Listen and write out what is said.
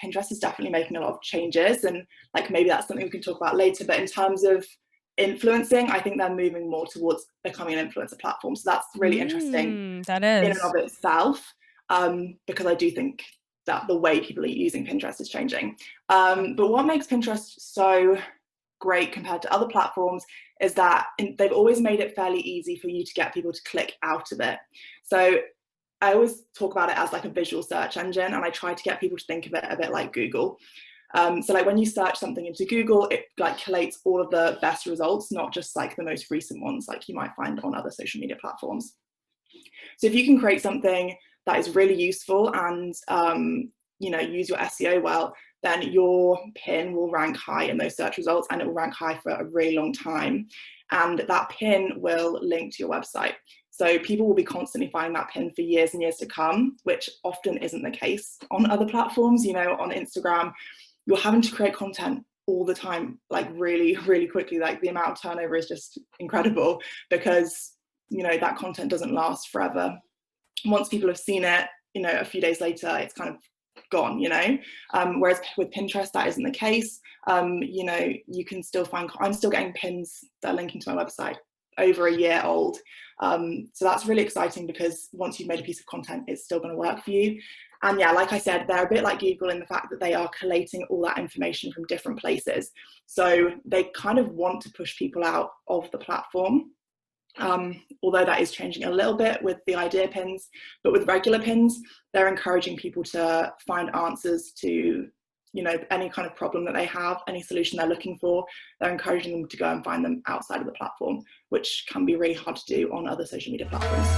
Pinterest is definitely making a lot of changes, and like maybe that's something we can talk about later. But in terms of influencing, I think they're moving more towards becoming an influencer platform. So that's really interesting That in and is. of itself, because I do think that the way people are using Pinterest is changing. But what makes Pinterest so great compared to other platforms is that they've always made it fairly easy for you to get people to click out of it. So I always talk about it as like a visual search engine, and I try to get people to think of it a bit like Google. So like when you search something into Google, it like collates all of the best results, not just like the most recent ones like you might find on other social media platforms. So if you can create something that is really useful and use your SEO well, then your pin will rank high in those search results, and it will rank high for a really long time. And that pin will link to your website. So people will be constantly finding that pin for years and years to come, which often isn't the case on other platforms. On Instagram, you're having to create content all the time, like really, really quickly. Like the amount of turnover is just incredible because, that content doesn't last forever. Once people have seen it, a few days later, it's kind of gone, whereas with Pinterest, that isn't the case. You can still find, I'm still getting pins that are linking to my website over a year old. So that's really exciting because once you've made a piece of content, it's still going to work for you. And yeah, like I said, they're a bit like Google in the fact that they are collating all that information from different places. So they kind of want to push people out of the platform. Although that is changing a little bit with the idea pins, but with regular pins, they're encouraging people to find answers to, any kind of problem that they have, any solution they're looking for. They're encouraging them to go and find them outside of the platform, which can be really hard to do on other social media platforms.